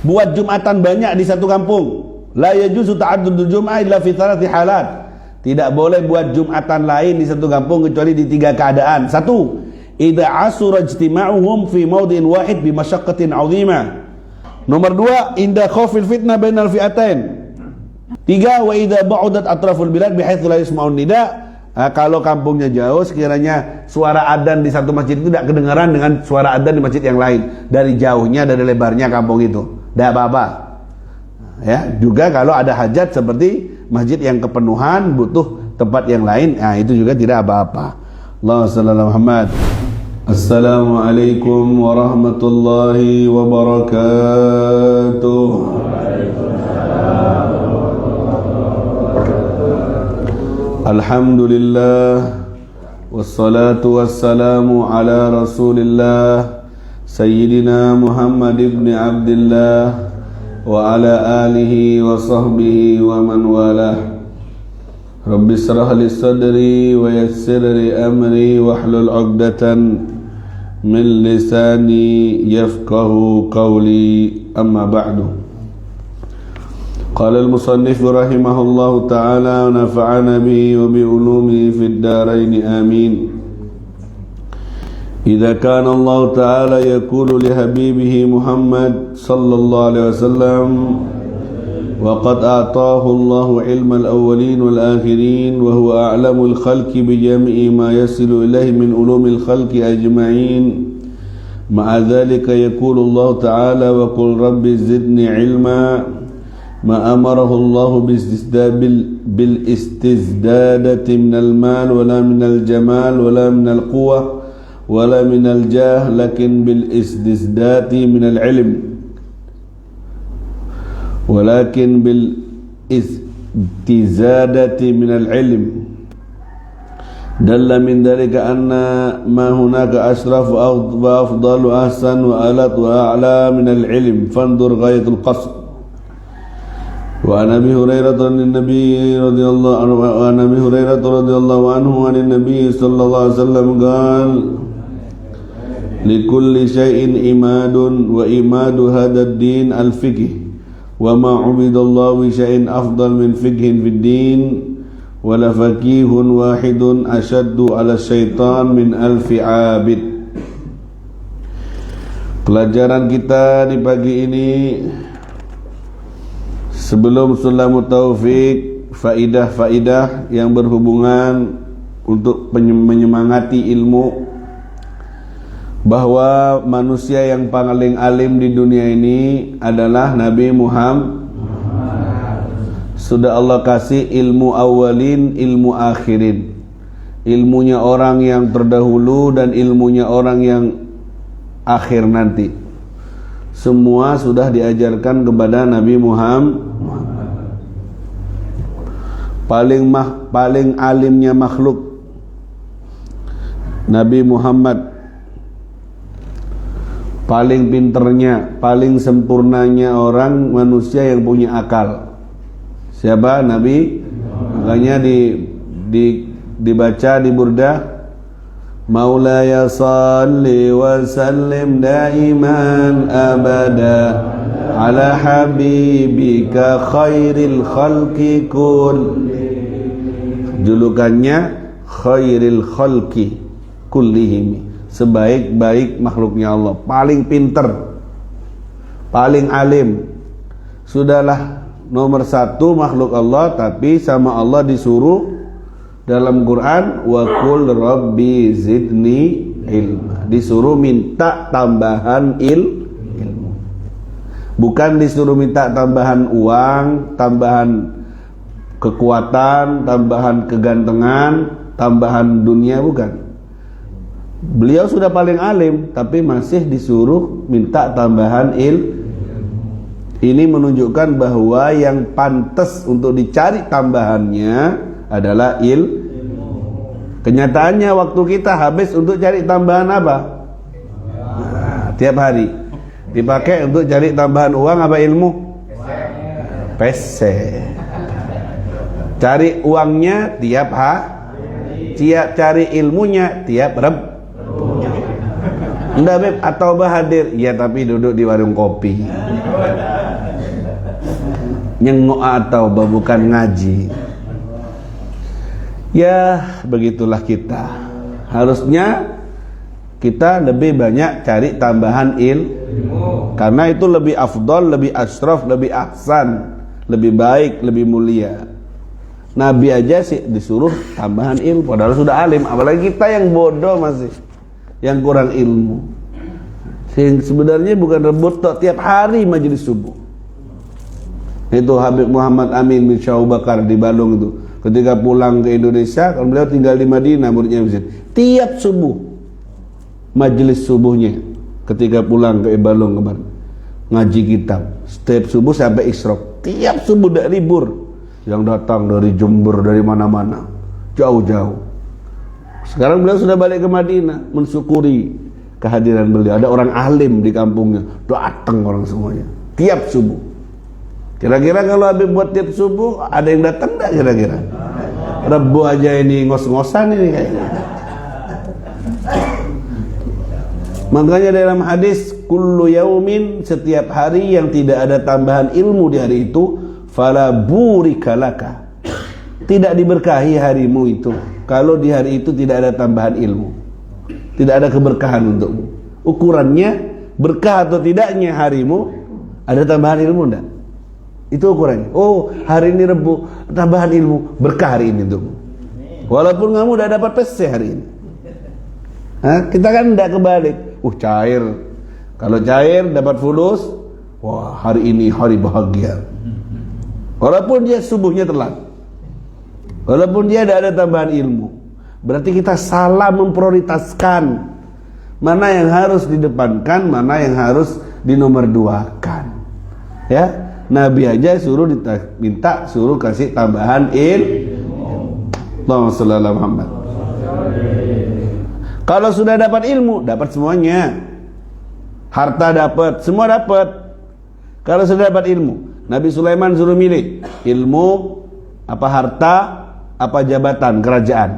buat Jumatan banyak di satu kampung. La yajuzu ta'addudul jum'ah illa fi thalathi halat. Tidak boleh buat Jumatan lain di satu kampung kecuali di 3 keadaan. 1, idza asura ijtima'uhum fi mawdin wahid bi masyaqqatin 'azimah. Nomor 2, inda khaufil fitnah bainal fi'atain. 3, wa idza ba'udat atraful bilad bihaitsu la yasma'un nida. Kalau kampungnya jauh, sekiranya suara adzan di satu masjid itu tidak kedengaran dengan suara adzan di masjid yang lain. Dari jauhnya, dari lebarnya kampung itu, tidak apa-apa. Ya, juga kalau ada hajat seperti masjid yang kepenuhan butuh tempat yang lain, nah itu juga tidak apa-apa. Allahumma shalli ala Muhammad. Assalamualaikum warahmatullahi wabarakatuh. Alhamdulillah, wassalatu wassalamu ala rasulillah Sayyidina Muhammad ibn Abdillah wa ala alihi wa sahbihi wa man walah. Rabbi shrah li sadri wa yassir li amri wahlul 'uqdatan min lisani yafqahu qawli, amma ba'du. Qala al-musannif rahimahullahu ta'ala wa nafa'ana bihi wa bi ulumihi fid dharain amin. Idza kana Allah ta'ala yaqulu li habibihi Muhammad sallallahu alaihi wasallam wa qad a'tahu Allah ilma al-awwalin wal akhirin wa huwa a'lamul khalqi bi jami'i ma yasilu ilayhi min ulumil khalqi ajma'in. Ma'a dhalika yaqulu Allah ta'ala wa qul rabbi zidni ilma. ما أمره الله بالاستزدادة من المال ولا من الجمال ولا من القوة ولا من الجاه، لكن بالاستزداد من العلم، ولكن بالاستزادة من العلم. دل من ذلك أن ما هناك أشرف وأفضل وأحسن وألط وأعلى من العلم، فانظر غاية القصد. وعن أبي هريرة عن النبي رضي الله عنه عن النبي صلى الله عليه وسلم قال لكل شيء إماد وإماد هذا الدين الفقه وما عبد الله بشيء أفضل من فقه في الدين ولفقيه واحد أشد على الشيطان من 1000 عابد. Pelajaran kita di pagi ini, sebelum Sulamut Taufik, faidah-faidah yang berhubungan untuk menyemangati ilmu, bahwa manusia yang paling alim di dunia ini adalah Nabi Muhammad. Sudah Allah kasih ilmu awalin, ilmu akhirin. Ilmunya orang yang terdahulu dan ilmunya orang yang akhir nanti. Semua sudah diajarkan kepada Nabi Muhammad. Paling alimnya makhluk Nabi Muhammad, paling pinternya, paling sempurnanya orang manusia yang punya akal. Siapa? Nabi. Makanya dibaca di Burdah, Maulaya salli wa sallim daiman abada ala habibika khairil khalqi julukannya khairil khalqi kullihim, sebaik-baik makhluknya Allah, paling pinter, paling alim. Sudahlah nomor 1 makhluk Allah, tapi sama Allah disuruh dalam Quran, wa qul rabbi zidni ilma, disuruh minta tambahan ilmu, bukan disuruh minta tambahan uang, tambahan kekuatan, tambahan kegantengan, tambahan dunia, bukan. Beliau sudah paling alim, tapi masih disuruh minta tambahan ilmu. Ini menunjukkan bahwa yang pantas untuk dicari tambahannya adalah ilmu. Kenyataannya waktu kita habis untuk cari tambahan apa? Tiap hari dipakai untuk cari tambahan uang apa ilmu? PC. Cari uangnya tiap hari, cari ilmunya tiap Enggak Beb, atau hadir. Ya tapi duduk di warung kopi. Nyengok atau bukan ngaji. Ya begitulah kita. Harusnya kita lebih banyak cari tambahan ilmu, karena itu lebih afdol, lebih asyraf, lebih ahsan, lebih baik, lebih mulia. Nabi aja sih disuruh tambahan ilmu, padahal sudah alim. Apalagi kita yang bodoh masih, yang kurang ilmu. Sebenarnya bukan rebut tok, tiap hari majelis subuh. Itu Habib Muhammad Amin bin Syekh Bakar di Balong itu. Ketika pulang ke Indonesia, kan beliau tinggal di Madinah, muridnya Mesir. Tiap subuh majelis subuhnya ketika pulang ke Balong kemarin. Ngaji kitab setiap subuh sampai isyraq. Tiap subuh tidak libur. Yang datang dari Jember, dari mana-mana, jauh-jauh. Sekarang beliau sudah balik ke Madinah, mensyukuri kehadiran beliau. Ada orang alim di kampungnya, datang orang semuanya tiap subuh. Kira-kira kalau Habib buat tiap subuh, ada yang datang enggak kira-kira? Rebu aja ini ngos-ngosan ini kayaknya. Makanya dalam hadis, kullu yaumin, setiap hari yang tidak ada tambahan ilmu di hari itu, fala burika laka, tidak diberkahi harimu itu. Kalau di hari itu tidak ada tambahan ilmu, tidak ada keberkahan untukmu. Ukurannya berkah atau tidaknya harimu, ada tambahan ilmu enggak? Itu ukurannya. Oh, hari ini Rebu, tambahan ilmu, berkah hari ini untukmu. Walaupun kamu udah dapat PC hari ini. Kita kan tidak kebalik. Cair. Kalau cair dapat fulus, wah hari ini hari bahagia. Walaupun dia subuhnya telat, walaupun dia tidak ada tambahan ilmu, berarti kita salah memprioritaskan mana yang harus didepankan, mana yang harus dinomorduakan. Ya, Nabi aja suruh minta, suruh kasih tambahan ilmu. Allahumma shalli ala Muhammad. Kalau sudah dapat ilmu, dapat semuanya. Harta dapat, semua dapat. Kalau sudah dapat ilmu, Nabi Sulaiman suruh milih ilmu, apa harta, apa jabatan kerajaan.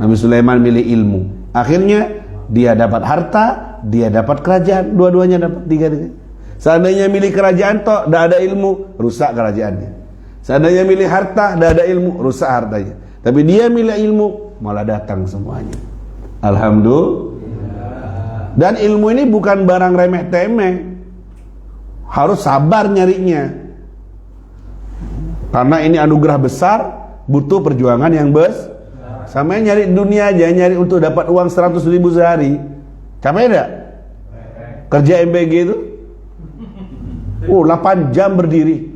Nabi Sulaiman milih ilmu. Akhirnya dia dapat harta, dia dapat kerajaan, dua-duanya dapat, tiga-tiga. Seandainya milih kerajaan toh, tidak ada ilmu, rusak kerajaannya. Seandainya milih harta, tidak ada ilmu, rusak hartanya. Tapi dia milih ilmu, malah datang semuanya. Alhamdulillah. Dan ilmu ini bukan barang remeh-temeh. Harus sabar nyarinya. Karena ini anugerah besar, butuh perjuangan yang besar. Sama nyari dunia aja, nyari untuk dapat uang 100.000 sehari. Capek enggak? Kerja MBG itu 8 jam berdiri.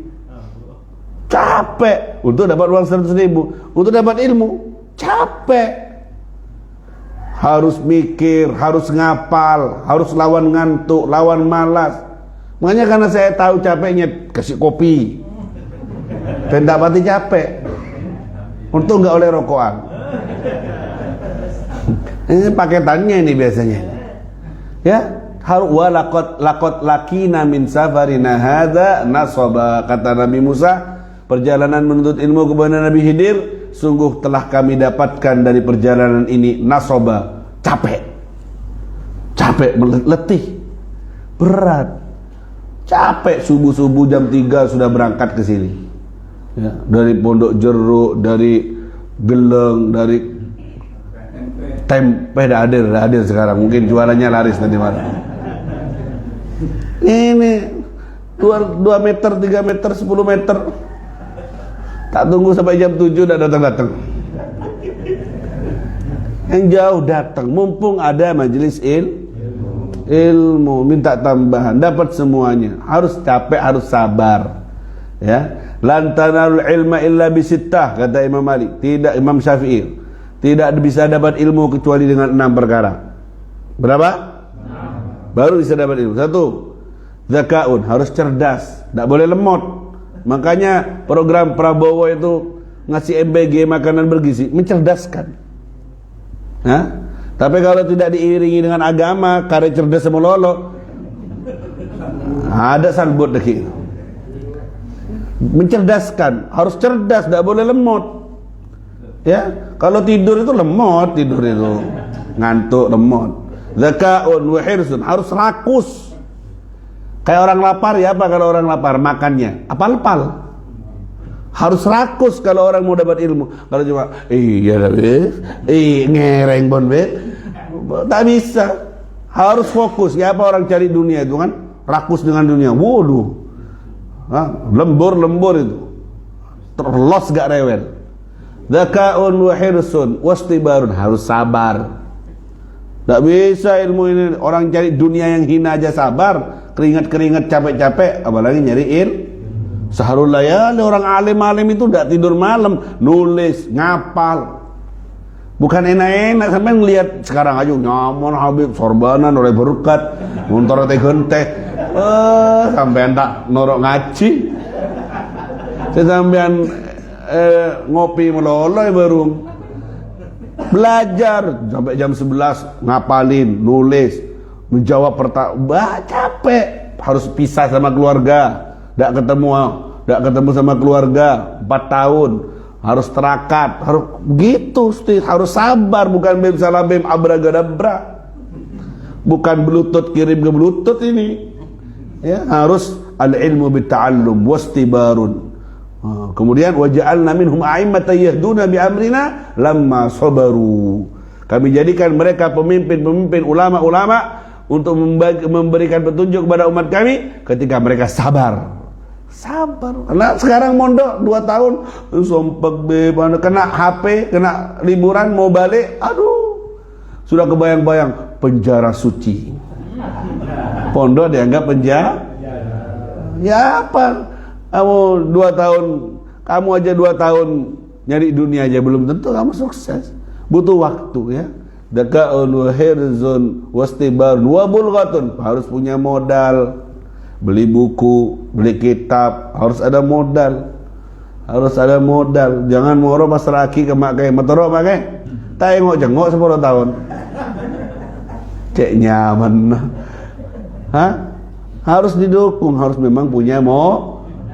Capek. Untuk dapat uang 100.000. Untuk dapat ilmu, capek. Harus mikir, harus ngapal, harus lawan ngantuk, lawan malas. Makanya karena saya tahu capeknya, kasih kopi. Dan dapati capek. Untung nggak oleh rokokan. Ini paketannya ini biasanya. Ya, harus lakot lakina min safarina hadza nasaba, kata Nabi Musa, perjalanan menuntut ilmu kepada Nabi Khidir, sungguh telah kami dapatkan dari perjalanan ini nasaba, capek, letih, berat, capek. Subuh-subuh jam 3 sudah berangkat ke sini, ya, dari Pondok Jeruk, dari Geleng, dari tempe. Dah hadir sekarang, mungkin jualannya laris nanti malam. Ini 2 meter, 3 meter, 10 meter. Tak tunggu sampai jam 7 dah datang. Yang jauh datang, mumpung ada majelis ilmu, minta tambahan, dapat semuanya. Harus capek, harus sabar. Ya, lan tanalul ilma illa bisittah, kata Imam Malik. Tidak, Imam Syafi'i. Tidak bisa dapat ilmu kecuali dengan 6 perkara. Berapa? 6. Baru bisa dapat ilmu. 1, zakaun, harus cerdas, tidak boleh lemot. Makanya program Prabowo itu ngasih MBG, makanan bergizi, mencerdaskan. Tapi kalau tidak diiringi dengan agama, kare cerdas sama lolo, ada salbut deki. Mencerdaskan, harus cerdas, tidak boleh lemot. Ya, kalau tidur itu lemot, tidur itu ngantuk, lemot. Zaka'un wa hirsun, harus rakus. Kayak orang lapar ya, apa kalau orang lapar makannya? Apal-apal. Harus rakus kalau orang mau dapat ilmu. Kalau cuma iya tapi ngereng bon be, tak bisa. Harus fokus. Ya apa orang cari dunia itu kan? Rakus dengan dunia. Waduh. Lembur itu. Terlos gak rewel. Zaka'un wa hirsun wastibarun, harus sabar. Tak bisa ilmu ini, orang cari dunia yang hina aja sabar, keringat-keringat capek-capek, apalagi nyari Saharul layali, orang alim-alim itu tidak tidur malam, nulis, ngapal. Bukan enak-enak, sampai ngelihat sekarang aja nyaman Habib sorbanan oleh berkat, muntor teh gente, sampai tak norok ngaji, sampean ngopi meloloy baru belajar sampai jam 11 ngapalin, nulis, menjawab pertanyaan, capek, harus pisah sama keluarga, tidak ketemu sama keluarga 4 tahun, harus terakat, harus begitu, harus sabar, bukan bim salam bim abragadabra, bukan bluetooth kirim ke bluetooth ini, ya harus al ilmu bitta'allum wastibarun. Kemudian waja'alna minhum a'immatan yahduna bi amrina lamma sabaru. Kami jadikan mereka pemimpin-pemimpin, ulama-ulama untuk memberikan petunjuk kepada umat kami ketika mereka sabar. Karena sekarang mondok 2 tahun sompek kena HP, kena liburan mau balik, aduh. Sudah kebayang-bayang penjara suci. Pondok dianggap penjara. Ya apa? Kamu 2 tahun, kamu aja 2 tahun nyari dunia aja belum tentu kamu sukses. Butuh waktu ya. Daka'un wa hirzun wastibarun wa bulghatun, harus punya modal. Beli buku, beli kitab, harus ada modal. Harus ada modal. Jangan moro pas raki ke makai metoro makai. Tengok jengok 10 tahun. Cek nyaman. Harus didukung, harus memang punya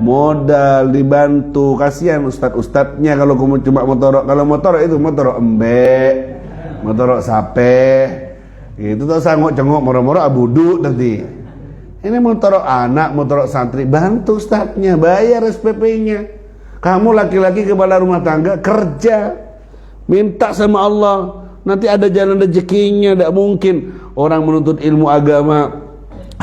modal, dibantu. Kasihan ustad-ustadnya kalau kamu cuma motorok. Kalau motorok itu motorok embek, motorok sape, itu tuh sanggup cengok moro-moro abudu nanti. Ini motorok anak, motorok santri, bantu ustadnya, bayar SPP-nya. Kamu laki-laki kepala rumah tangga, kerja, minta sama Allah, nanti ada jalan rezekinya. Tidak mungkin orang menuntut ilmu agama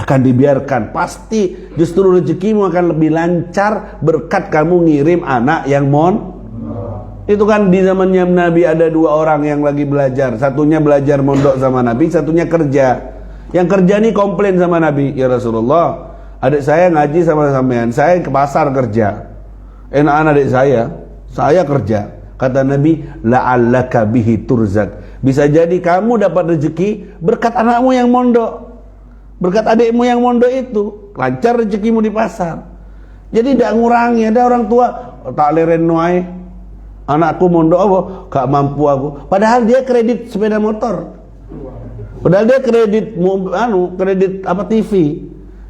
akan dibiarkan. Pasti justru rezekimu akan lebih lancar berkat kamu ngirim anak yang itu kan di zamannya Nabi ada 2 orang yang lagi belajar, satunya belajar mondok sama Nabi, satunya kerja. Yang kerja nih komplain sama Nabi, ya Rasulullah, adik saya ngaji sama sampean, saya ke pasar kerja, enakan adik saya kerja. Kata Nabi, la'allaka bihi turzak, bisa jadi kamu dapat rezeki berkat anakmu yang mondok, berkat adikmu yang mondok itu, lancar rezekimu di pasar. Jadi tidak ngurangi. Ada orang tua tak leren nuai, anakku mondok apa, gak mampu aku. Padahal dia kredit sepeda motor, padahal dia kredit TV.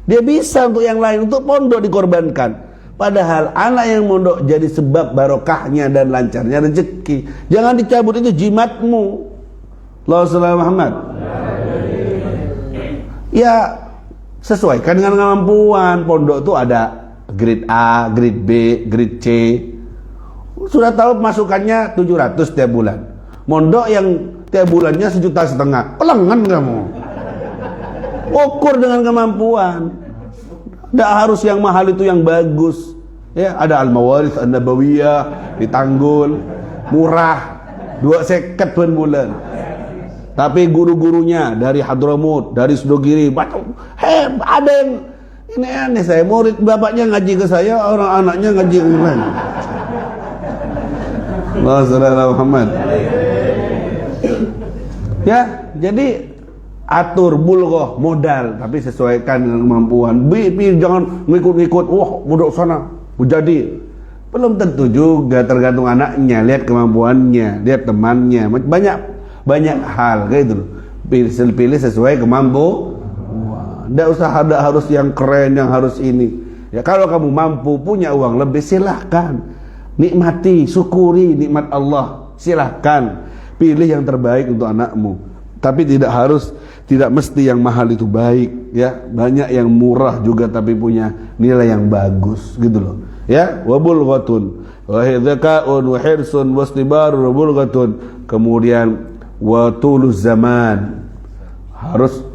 Dia bisa untuk yang lain, untuk pondok dikorbankan. Padahal anak yang mondok jadi sebab barokahnya dan lancarnya rezeki. Jangan dicabut, itu jimatmu. Allahumma shalli ala Muhammad. Ya sesuaikan dengan kemampuan. Pondok itu ada grade A, grade B, grade C. Sudah tahu masukannya 700 tiap bulan. Mondok yang tiap bulannya 1,5 juta, pelengan kamu. Ukur dengan kemampuan. Tidak harus yang mahal itu yang bagus. Ya, ada Al-Mawarith An-Nabawiyah di Tanggul, murah, 2,50 per bulan. Tapi guru-gurunya dari Hadramut, dari Sudogiri, ada yang ini aneh. Saya murid bapaknya ngaji ke saya, orang anaknya ngaji ke lain. Allahumma Muhammad. Ya, jadi atur bulghah modal, tapi sesuaikan dengan kemampuan. Jangan ngikut-ngikut, wah budak sana, jadi belum tentu juga, tergantung anaknya, lihat kemampuannya, lihat temannya, banyak hal kayak gitu. Pilih sesuai kemampuan. Tidak usah ada harus yang keren, yang harus ini. Ya kalau kamu mampu, punya uang lebih, silahkan nikmati, syukuri nikmat Allah, silahkan pilih yang terbaik untuk anakmu. Tapi tidak tidak mesti yang mahal itu baik, ya. Banyak yang murah juga tapi punya nilai yang bagus, gitu loh. Ya, wa bulghatun wa hidzaka'un wa hirsun wastibarun wa bulghatun. Kemudian wa tuluz zaman. Harus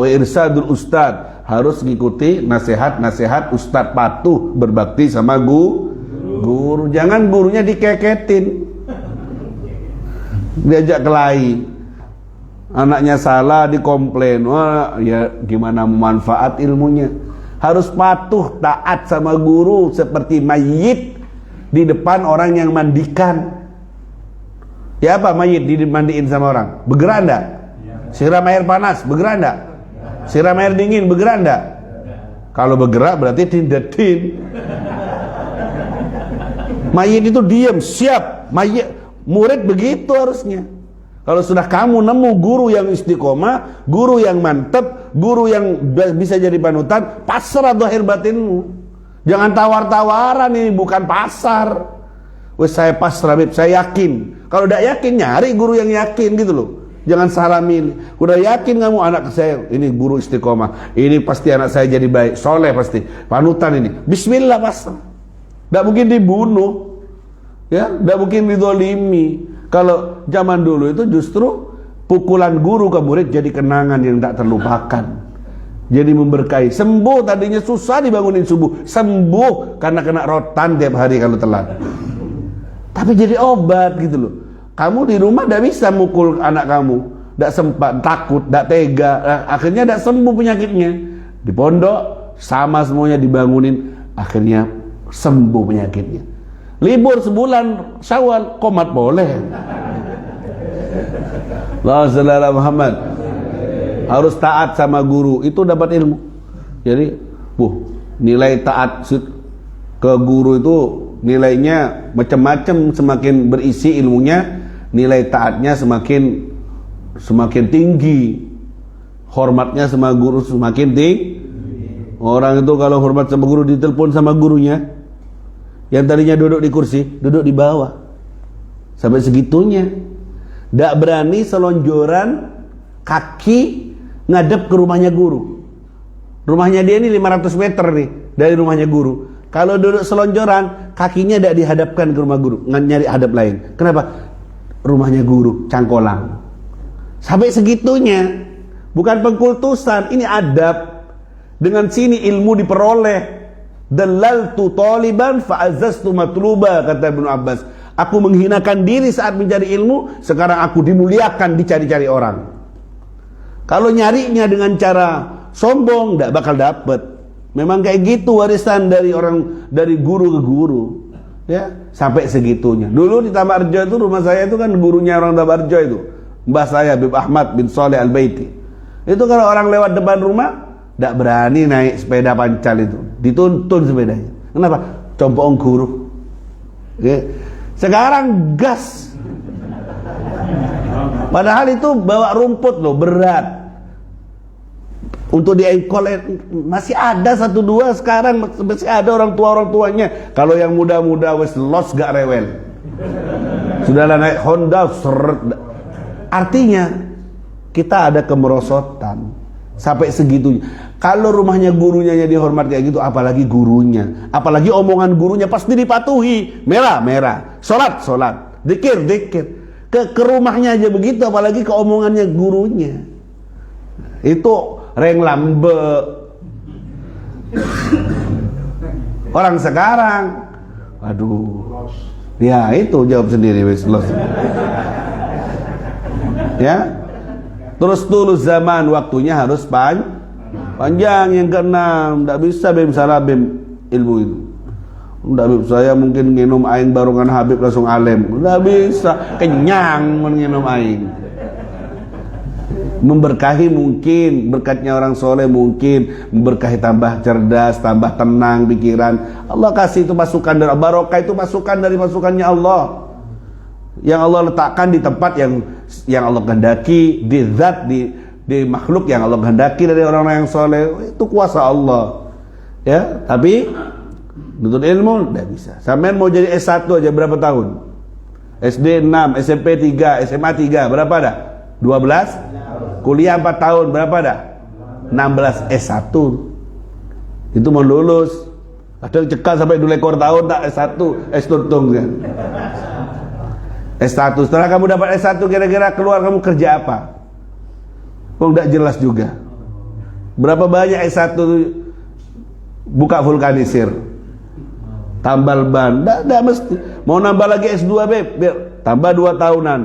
irsadul ustad, harus ngikuti nasihat-nasihat ustad, patuh berbakti sama guru. Jangan gurunya dikeketin, diajak kelahi. Anaknya salah dikomplain, wah ya gimana memanfaat ilmunya. Harus patuh taat sama guru seperti mayit di depan orang yang mandikan. Ya apa mayit dimandiin sama orang? Bergerak enggak? Siram air panas, bergerak enggak? Siram air dingin, bergerak enggak? Kalau bergerak berarti tindatin. Mayit itu diam, siap. Mayit, murid begitu harusnya. Kalau sudah kamu nemu guru yang istiqomah, guru yang mantep, guru yang bisa jadi panutan, pasrah zahir batinmu. Jangan tawar-tawaran, ini bukan pasar. Wes saya pasrah, saya yakin. Kalau tidak yakin, nyari guru yang yakin gitu loh. Jangan salah milih. Udah yakin kamu anak saya, ini guru istiqomah, ini pasti anak saya jadi baik, soleh pasti, panutan ini. Bismillah pasrah. Tidak mungkin dibunuh, ya, tidak mungkin didolimi. Kalau zaman dulu itu justru pukulan guru ke murid jadi kenangan yang tak terlupakan, jadi memberkahi. Sembuh, tadinya susah dibangunin subuh, sembuh karena kena rotan tiap hari kalau telat. Tapi jadi obat gitu loh. Kamu di rumah tidak bisa mukul anak kamu, tidak sempat, takut, tidak tega, akhirnya tidak sembuh penyakitnya. Di pondok sama semuanya dibangunin, akhirnya sembuh penyakitnya. Libur sebulan Syawal, qomat boleh. Allahumma Muhammad. Harus taat sama guru, itu dapat ilmu. Jadi, nilai taat ke guru itu nilainya macam-macam, semakin berisi ilmunya, nilai taatnya semakin tinggi. Hormatnya sama guru semakin tinggi. Orang itu kalau hormat sama guru ditelepon sama gurunya. Yang tadinya duduk di kursi, duduk di bawah. Sampai segitunya. Tidak berani selonjoran kaki ngadep ke rumahnya guru. Rumahnya dia ini 500 meter nih dari rumahnya guru. Kalau duduk selonjoran, kakinya tidak dihadapkan ke rumah guru, nyari hadap lain. Kenapa? Rumahnya guru, Cangkolang. Sampai segitunya. Bukan pengkultusan, ini adab. Dengan sini ilmu diperoleh. Dalaltu taliban fa'azzastu matluba, kata Ibnu Abbas. Aku menghinakan diri saat mencari ilmu, sekarang aku dimuliakan dicari-cari orang. Kalau nyarinya dengan cara sombong, tidak bakal dapat. Memang kayak gitu warisan dari guru ke guru, ya, sampai segitunya. Dulu di Tamarjo itu, rumah saya itu kan gurunya orang Tamarjo itu, mbah saya Habib Ahmad bin Saleh Al-Baiti. Itu kalau orang lewat depan rumah, tidak berani naik sepeda pancal itu, dituntun sepedanya. Kenapa? Compong guru. Oke. Sekarang gas. Padahal itu bawa rumput loh, berat. Untuk diengkol masih ada 1-2 sekarang, masih ada orang tuanya. Kalau yang muda-muda wes los gak rewel. Sudahlah naik Honda seret. Artinya kita ada kemerosotan sampai segitunya. Kalau rumahnya gurunya dihormat kayak gitu, apalagi gurunya, apalagi omongan gurunya pasti dipatuhi. Merah, sholat, zikir. Ke rumahnya aja begitu, apalagi ke omongannya gurunya. Itu reng lambe. Orang sekarang, aduh, ya itu jawab sendiri wis los. Ya. Terus tulus zaman, waktunya harus panjang. Yang keenam, tidak bisa bim salah bim ilmu itu. Tidak bisa, saya mungkin minum aing barengan Habib langsung alim. Tidak bisa, kenyang minum aing. Memberkahi mungkin, berkatnya orang soleh mungkin, memberkahi tambah cerdas, tambah tenang pikiran. Allah kasih itu masukan dari barokah, itu masukan dari masukannya Allah. Yang Allah letakkan di tempat yang Allah kehendaki, di zat, di makhluk yang Allah kehendaki dari orang-orang yang soleh. Itu kuasa Allah, ya. Tapi nuntut ilmu tidak bisa. Sampean mau jadi S1 aja berapa tahun? SD 6, SMP 3, SMA 3, berapa dah? 12? Kuliah 4 tahun, berapa dah? 16 S1. Itu mau lulus. Kadang cekal sampai 2 ekor tahun tak S1, S tuntung kan. S1, setelah kamu dapat S1 kira-kira keluar kamu kerja apa? Oh, enggak jelas juga. Berapa banyak S1 buka vulkanisir, tambal ban, enggak mesti. Mau nambah lagi S2 beb, biar tambah 2 tahunan.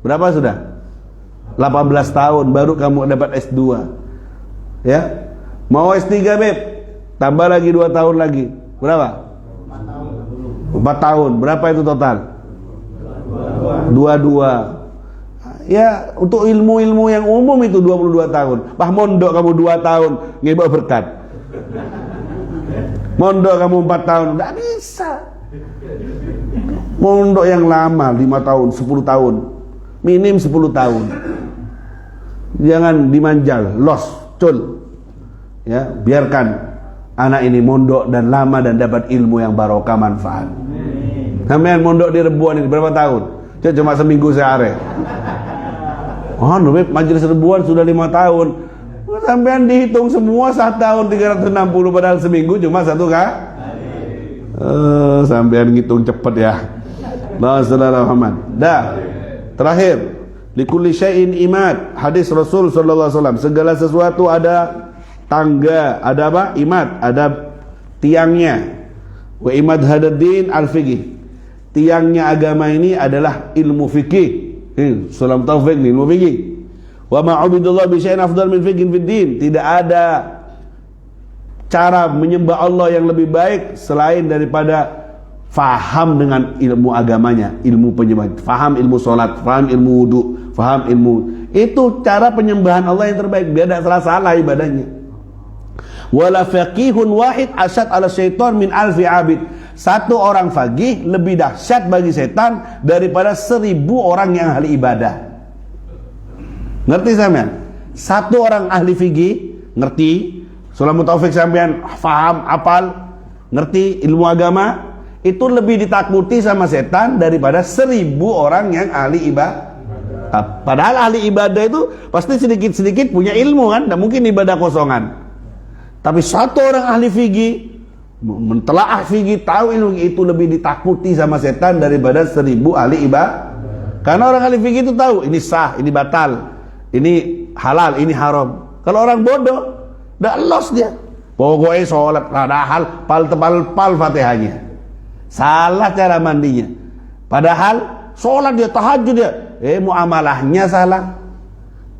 Berapa sudah? 18 tahun baru kamu dapat S2. Ya. Mau S3 beb, tambah lagi 2 tahun lagi. Berapa? 4 tahun. Berapa itu total? 22. Ya, untuk ilmu-ilmu yang umum itu 22 tahun. Bah mondok kamu 2 tahun ngebak berkat. Mondok kamu 4 tahun, enggak bisa. Mondok yang lama 5 tahun, 10 tahun. Minim 10 tahun. Jangan dimanjal, los, cul. Ya, biarkan anak ini mondok dan lama dan dapat ilmu yang barokah manfaat. Sampean mondok di Rebuan ini berapa tahun? Cuma seminggu sehari. Oh, majelis Rebuan sudah 5 tahun. Sampean dihitung semua 1 tahun 360 padahal seminggu cuma 1 kali. Sampean ngitung cepet ya. Muhammad. Dah. Terakhir, likulli syai'in imad. Hadis Rasul sallallahu alaihi wasallam, segala sesuatu ada tangga, ada apa? Imad, ada tiangnya. Wa imad hadaddin al-fiqih. Tiangnya agama ini adalah ilmu fikih. Salam taufik nih, ilmu fikih. Wa ma'ubidullah bi syai'in afdal min fiqhin fid din. Tidak ada cara menyembah Allah yang lebih baik selain daripada faham dengan ilmu agamanya, ilmu penyembahan, faham ilmu salat, faham ilmu wudu, faham ilmu. Itu cara penyembahan Allah yang terbaik, biar tidak salah-salah ibadahnya. Wala faqihun wahid asyad ala syaitan min alfi abid. Satu orang faqih lebih dahsyat bagi setan daripada 1000 orang yang ahli ibadah. Ngerti sampean? Satu orang ahli fikih ngerti, sulamu taufik sampean faham, apal, ngerti ilmu agama, itu lebih ditakuti sama setan daripada 1000 orang yang ahli ibadah. Padahal ahli ibadah itu pasti sedikit-sedikit punya ilmu kan, tidak mungkin ibadah kosongan. Tapi satu orang ahli fikih mentelaah fikih, tahu ilmu itu lebih ditakuti sama setan daripada 1000 ahli ibadah. Karena orang ahli fikih itu tahu ini sah, ini batal, ini halal, ini haram. Kalau orang bodoh, dah los dia. Pokoknya sholat padahal pal Fatihahnya, salah cara mandinya. Padahal sholat dia, tahajud dia, muamalahnya salah.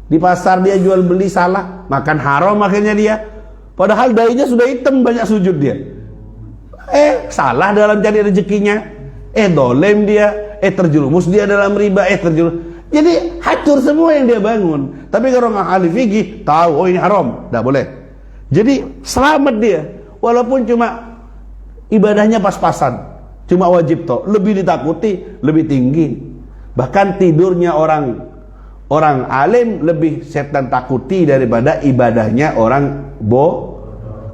Di pasar dia jual beli salah, makan haram akhirnya dia. Padahal dainya sudah hitam, banyak sujud dia. Salah dalam cari rezekinya. Dolem dia. Terjerumus dia dalam riba. Jadi hancur semua yang dia bangun. Tapi kalau orang ahli fikih tahu, ini haram, tidak boleh. Jadi selamat dia. Walaupun cuma ibadahnya pas-pasan, cuma wajib toh, lebih ditakuti, lebih tinggi. Bahkan tidurnya orang alim lebih setan takuti daripada ibadahnya orang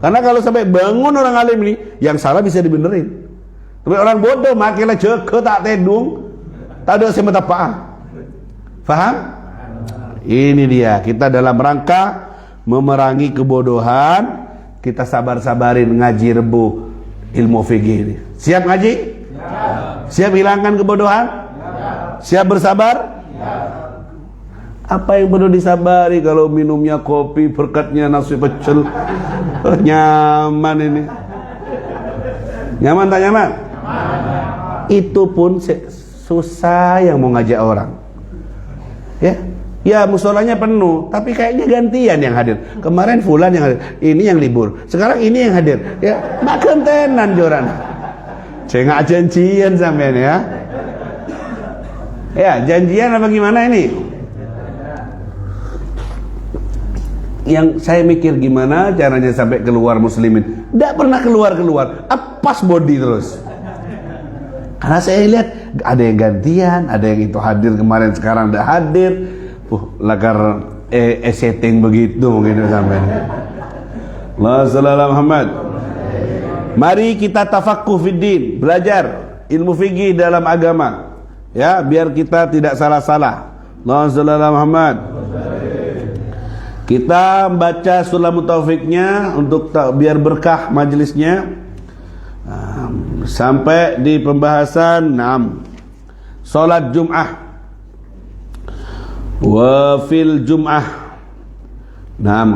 karena kalau sampai bangun orang alim ini, yang salah bisa dibenerin. Tapi orang bodoh makilah jeke tak tedung, tak ada semata apa. Faham? Ini dia, kita dalam rangka memerangi kebodohan, kita sabar-sabarin ngaji Rebu ilmu fikih ini. Siap ngaji? Siap hilangkan kebodohan? Siap bersabar? Apa yang perlu disabari kalau minumnya kopi, berkatnya nasi pecel. Nyaman ini. Nyaman tak nyaman? Itu pun susah yang mau ngajak orang. Ya musolanya penuh, tapi kayaknya gantian yang hadir. Kemarin fulan yang hadir, ini yang libur. Sekarang ini yang hadir. Ya, makan tenan joran. Cengak janjian sampean ya. Ya, janjian apa gimana ini? Yang saya mikir gimana caranya sampai keluar muslimin. Tidak pernah keluar, pas body terus. Karena saya lihat ada yang gantian, ada yang itu hadir kemarin sekarang tidak hadir. Lagar setting begitu mungkin sampai. Allah sallallahu Muhammad. Mari kita tafaqquh fiddin, belajar ilmu fikih dalam agama. Ya, biar kita tidak salah-salah. Allah sallallahu Muhammad. Kita baca Sulamut Taufiknya untuk biar berkah majelisnya. Sampai di pembahasan 6 salat Jum'ah. Wa fil Jum'ah.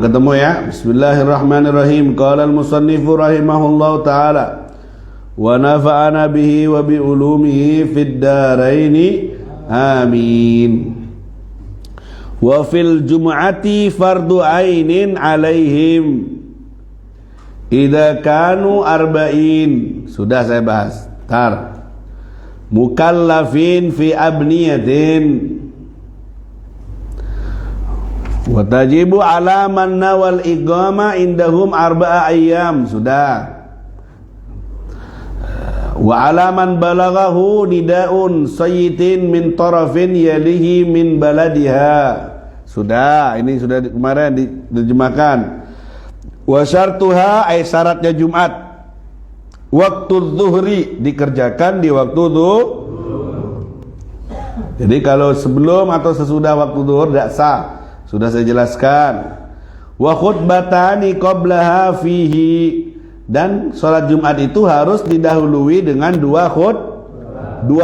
Ketemu ya. Bismillahirrahmanirrahim. Qala al-musannifu rahimahullahu ta'ala wa nafa'ana bihi wa bi ulumihi fid daraini amin. Wa fil jum'ati fardu ainin alaihim idza kanu arba'in. Sudah saya bahas. Mukallafin fi abniyatin wa tajibu ala man nawal iqama indahum arba'a ayyam. Sudah. Wa ala man balaghahu nida'un sayyitin min tarafin yalihi min baladiha. Sudah, ini sudah kemarin diterjemahkan. Wa syartuha ay syaratnya Jumat. Waktu zuhri dikerjakan di waktu zuhur. Jadi kalau sebelum atau sesudah waktu zuhur tidak sah. Sudah saya jelaskan. Wa khutbatani qablaha fihi. Dan sholat Jumat itu harus didahului dengan dua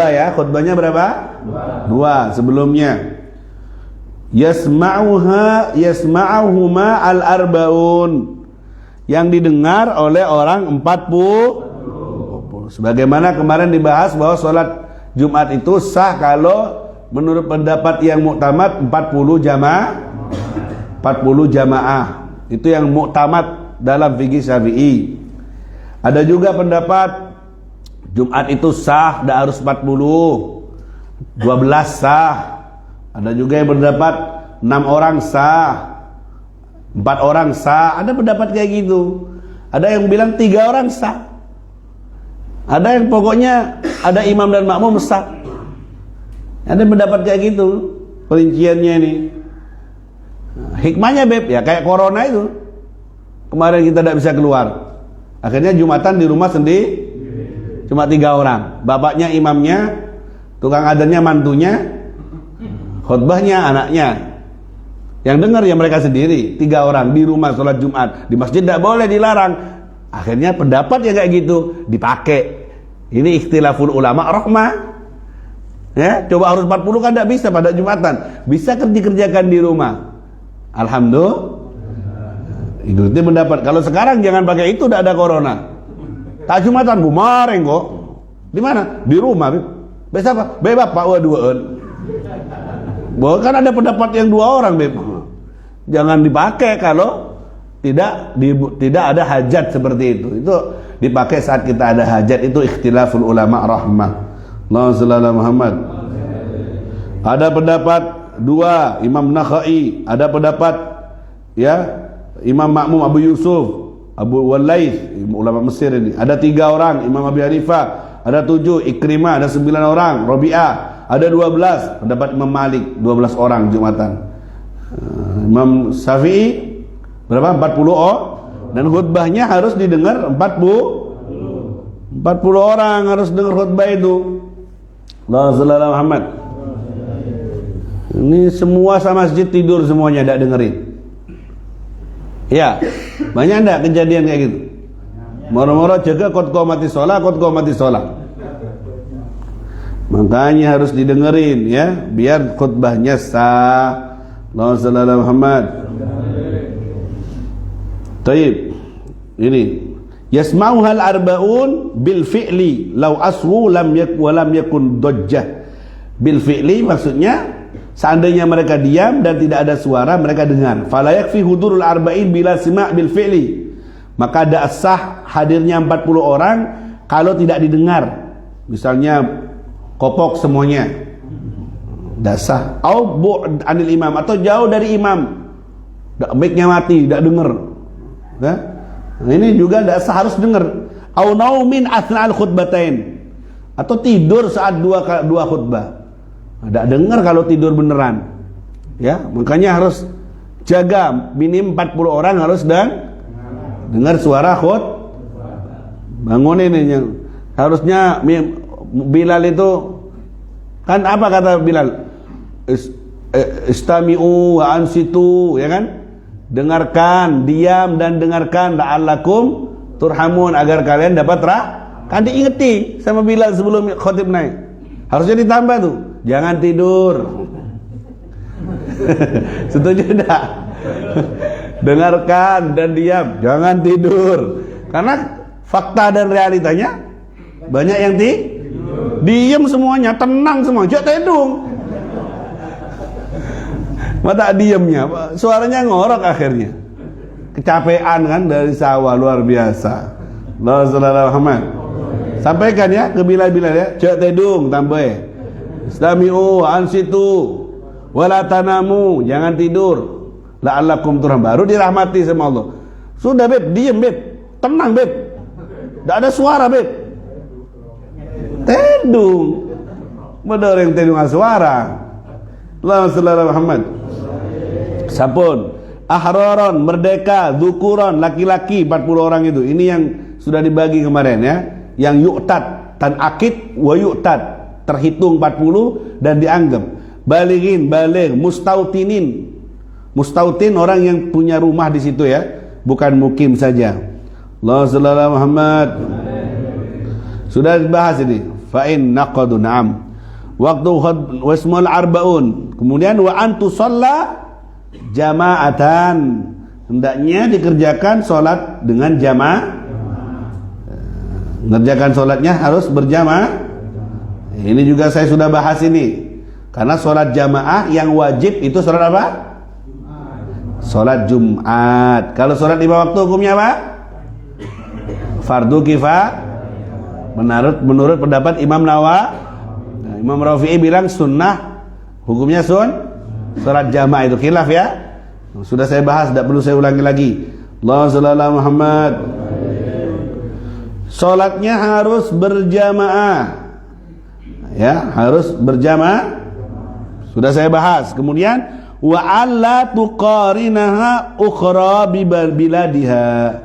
ya. Khutbahnya berapa? Dua sebelumnya. Yasma'uhuma al-arba'un, yang didengar oleh orang 40. Sebagaimana kemarin dibahas bahwa sholat Jumat itu sah kalau menurut pendapat yang muktamad 40 jamaah. Itu yang muktamad dalam fikih Syafi'i. Ada juga pendapat Jumat itu sah, tidak harus 40, 12 sah. Ada juga yang berpendapat 6 orang sah, 4 orang sah. Ada pendapat kayak gitu. Ada yang bilang 3 orang sah. Ada yang pokoknya ada imam dan makmum sah. Ada pendapat kayak gitu. Perinciannya ini hikmahnya ya kayak corona itu. Kemarin kita tidak bisa keluar. Akhirnya Jumatan di rumah sendiri. Cuma 3 orang. Bapaknya, imamnya, tukang adannya, mantunya, khutbahnya, anaknya. Yang dengar ya mereka sendiri. 3 orang di rumah sholat Jumat. Di masjid tidak boleh, dilarang. Akhirnya pendapat yang kayak gitu dipakai. Ini ikhtilaful ulama rahmah. Ya, coba harus 40 kan tidak bisa pada Jumatan. Bisa dikerjakan di rumah. Alhamdulillah. Itu pendapat. Kalau sekarang jangan pakai itu, tidak ada corona. Tak Jumatan bumareng kok. Di mana? Di rumah. Biasa apa? Bebas Pak duaan. Kan ada pendapat yang 2 orang, Beb. Jangan dipakai kalau tidak ada hajat seperti itu. Itu dipakai saat kita ada hajat. Itu ikhtilaful ulama rahmah. Allahumma shalli ala Muhammad. Ada pendapat 2 Imam Nakhai. Ada pendapat ya Imam Makmum Abu Yusuf, Abu Walaith, ulama Mesir ini. Ada 3 orang Imam Abi Hanifah. Ada 7 Ikrimah. Ada 9 orang Rabi'ah. Ada 12 pendapat Imam Malik, 12 orang Jumatan. Imam Syafi'i berapa? 40 dan khutbahnya harus didengar 40 orang harus dengar khutbah itu. Allahumma shalli ala Muhammad. Ini semua sama masjid tidur semuanya, tidak dengerin. Ya, banyak enggak kejadian kayak gitu? Moro-moro jaga kot mati sholat. Makanya harus didengerin ya, biar khutbahnya sah. Allahumma shalli ala Muhammad. Taib. Ini yasma'uhal arba'un bil fi'li law aswu lam yakun dojjah. Bil fi'li maksudnya seandainya mereka diam dan tidak ada suara, mereka dengar. Fala yakfi hudurul arba'in bila sima' bil fi'li. Maka ada sah hadirnya 40 orang kalau tidak didengar. Misalnya kopok semuanya, dasar. Au bu'd anil imam, atau jauh dari imam, mic-nya mati, tidak dengar. Nah, ini juga dasar harus dengar. Au naumin athna'al khutbatain, atau tidur saat dua khutbah. Tidak dengar kalau tidur beneran. Ya, makanya harus jaga minim 40 orang harus dengar suara bangun ini yang harusnya. Bilal itu kan apa kata Bilal? Istami'u wa ansitu, ya kan? Dengarkan, diam dan dengarkan, la'allakum turhamun, agar kalian dapat kan diingeti sama Bilal sebelum khotib naik. Harusnya ditambah tuh, jangan tidur. Setuju enggak? Dengarkan dan diam, jangan tidur. Karena fakta dan realitanya banyak yang diam semuanya, tenang semua, jangan tedung. Mata diamnya, suaranya ngorok akhirnya. Kecapean kan dari sawah luar biasa. Rasulullah Muhammad sampaikan ya ke Bilal ya, jangan tedung, tambah. Istami'u ansitu wala tanamu, jangan tidur. La'allakum turham, baru dirahmati sama Allah. Sudah beb, diam beb, tenang beb, tidak ada suara beb. Tedung, benar yang tedung suara. Rasulullah Muhammad. Sampun, ahraron, merdeka, dzukuron, laki-laki 40 orang itu. Ini yang sudah dibagi kemarin ya. Yang yu'tad, tanakid wa yu'tad, terhitung 40 dan dianggap. Balighin, baligh, mustautinin. Mustautin orang yang punya rumah di situ ya, bukan mukim saja. Rasulullah Muhammad. Sudah dibahas ini. Fa'in naqadu na'am. Waktu wasmul arbaun. Kemudian wa antu shalla jama'atan, hendaknya dikerjakan sholat dengan jamaah. Mengerjakan sholatnya harus berjamaah. Ini juga saya sudah bahas ini. Karena sholat jamaah yang wajib itu sholat apa? Sholat Jumat. Kalau sholat 5 waktu hukumnya apa? Fardu kifayah. Menurut pendapat Imam Imam Rafi'i bilang sunnah, hukumnya sholat jamaah itu khilaf ya. Sudah saya bahas, tidak perlu saya ulangi lagi. Rasulullah Muhammad. Sholatnya harus berjamaah. Ya, harus berjamaah. Sudah saya bahas. Kemudian wa alla tuqarinaha ukhra bi biladiha.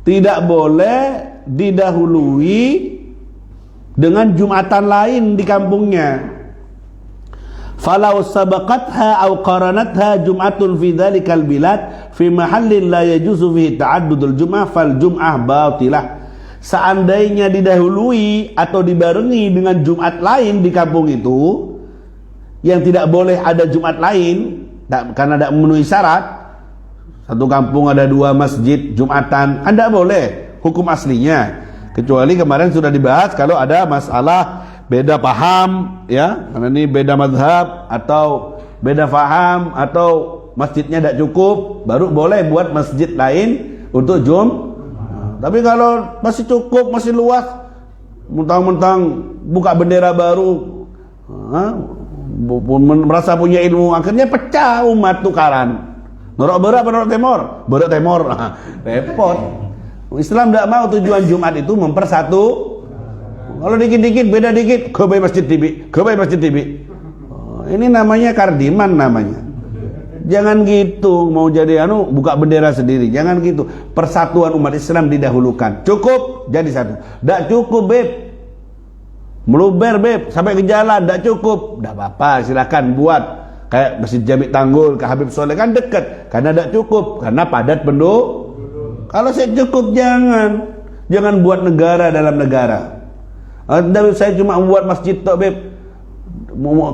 Tidak boleh didahului dengan jumatan lain di kampungnya. Falau sabaqatha aw qaranatha jum'atun fi dzalikal bilad fi mahallin la yajuzu fihi ta'addudul jum'ah fal jum'ah batilah. Seandainya didahului atau dibarengi dengan Jumat lain di kampung itu yang tidak boleh ada Jumat lain karena tidak memenuhi syarat. Satu kampung ada 2 masjid Jumatan, Anda boleh hukum aslinya. Kecuali kemarin sudah dibahas kalau ada masalah beda paham ya, karena ini beda mazhab atau beda paham atau masjidnya tidak cukup, baru boleh buat masjid lain untuk Tapi kalau masih cukup, masih luas, mentang-mentang buka bendera baru, merasa punya ilmu, akhirnya pecah umat tukaran. Norok berat apa norok temor? Berat temor, repot. Islam tidak mau tujuan Jumat itu mempersatu. Kalau dikit-dikit beda dikit, kebaik masjid TV, kebaik masjid TV. Ini namanya kardiman namanya. Jangan gitu, mau jadi buka bendera sendiri. Jangan gitu. Persatuan umat Islam didahulukan. Cukup jadi satu. Tidak cukup beb, meluber beb sampai ke jalan, tidak cukup. Tidak apa-apa, silakan buat. Kayak Masjid Jami' Tanggul ke Habib Soleh kan dekat. Karena tidak cukup, karena padat penduduk. Kalau saya cukup jangan buat negara dalam negara. Saya cuma buat masjid tok beb,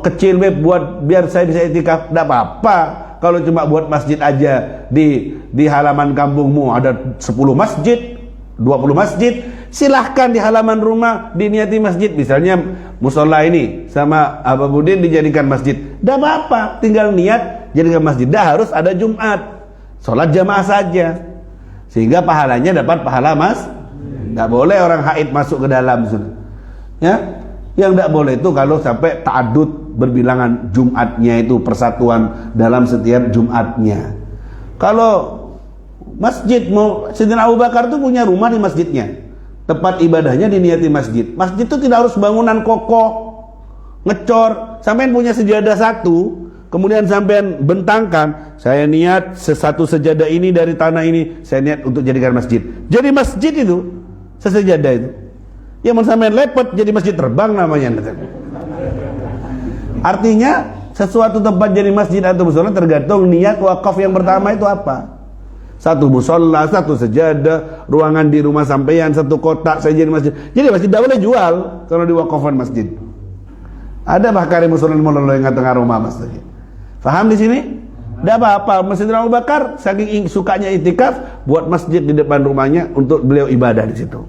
kecil beb, buat biar saya bisa itikaf. Tidak apa-apa. Kalau cuma buat masjid aja di halaman kampungmu ada 10 masjid, 20 masjid, silahkan di halaman rumah diniati masjid. Misalnya musola ini sama Ababudin dijadikan masjid. Tidak apa-apa, tinggal niat jadikan masjid. Dah harus ada Jumat, sholat jamaah saja, sehingga pahalanya dapat pahala Tidak boleh orang haid masuk ke dalam. Ya, yang tidak boleh itu kalau sampai ta'adud berbilangan Jumatnya itu persatuan dalam setiap Jumatnya. Kalau masjid mau Sayyidina Abu Bakar itu punya rumah di masjidnya, tempat ibadahnya diniati masjid. Masjid itu tidak harus bangunan kokoh, ngecor. Sampean punya sejadah satu, kemudian sampean bentangkan, saya niat satu sejadah ini dari tanah ini, saya niat untuk jadikan masjid. Jadi masjid itu sesejadah itu. Yang sampean lepet jadi masjid terbang namanya. Artinya sesuatu tempat jadi masjid atau musola tergantung niat wakaf yang pertama itu apa. Satu musola, satu sejadah, ruangan di rumah sampean, satu kotak saja di masjid. Jadi masjid tidak boleh jual kalau diwakafkan masjid. Ada bahkan musola yang tengah rumah masjid. Faham di sini? Tidak apa-apa. Masjid Abu Bakar saking sukanya itikaf, buat masjid di depan rumahnya untuk beliau ibadah di situ.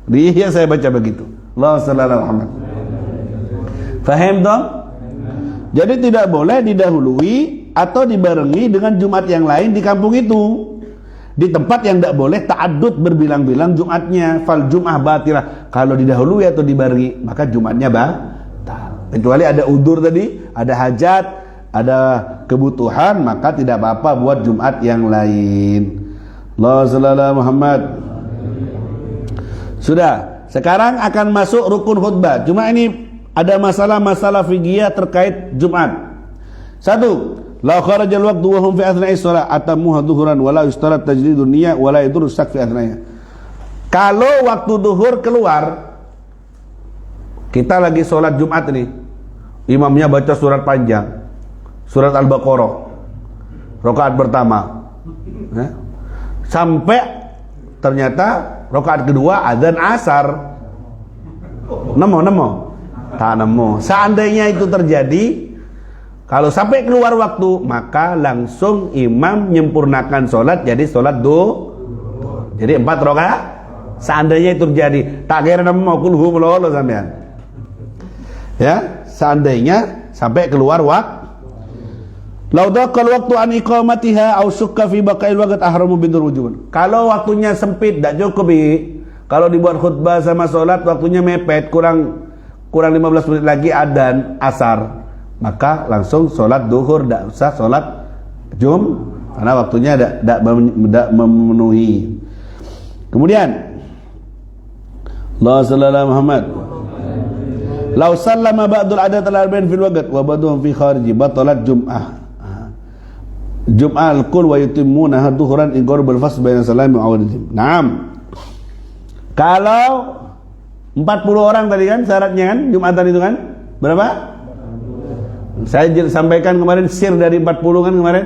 Di Ihya saya baca begitu. Allah sallallahu Muhammad. Faham dong? Jadi tidak boleh didahului atau dibarengi dengan Jumat yang lain di kampung itu. Di tempat yang tidak boleh ta'addud berbilang-bilang Jumatnya, fal Jum'ah batilah. Kalau didahului atau dibarengi, maka Jumatnya batal. Kecuali ada udur tadi, ada hajat, ada kebutuhan, maka tidak apa-apa buat Jumat yang lain. Allah sallallahu Muhammad. Sudah, sekarang akan masuk rukun khutbah. Cuma ini ada masalah-masalah fikih terkait Jumat. Satu, la kharajal waqtu wa hum fi athna'i shalah atamuha dhuhran wa la yustarat tajdidun niyyah wa la yadurru syak fi athna'iha. Kalau waktu duhur keluar, kita lagi sholat Jumat nih, imamnya baca surat panjang, surat Al-Baqarah, rakaat pertama, sampai ternyata rakaat kedua azan asar. Nemo tak nemo. Seandainya itu terjadi, kalau sampai keluar waktu, maka langsung imam menyempurnakan sholat jadi sholat jadi 4 rakaat. Seandainya itu terjadi, tak kira nemo kulhu melolo sampean. Ya, seandainya sampai keluar waktu. Lau daqal waktu an iqamatiha aw syukka fi baqa'il waqt ahramu bintur wujubun. Kalau waktunya sempit, tak cukup. Kalau dibuat khutbah sama sholat waktunya mepet, kurang 15 menit lagi adzan asar, maka langsung sholat duhur, tidak usah sholat karena waktunya tidak memenuhi. Kemudian Allah sallallahu Muhammad. Lau sallama ba'dul adat al-arba'in fil waqt wa ba'duhum fi khariji batalat Jum'ah al-kul wa yutimmunaha duhuran in qarbal fasl baina salami wa awalihim. Naam. Kalau 40 orang tadi kan syaratnya kan Jumatan itu kan berapa? Saya sampaikan kemarin sir dari 40 kan kemarin.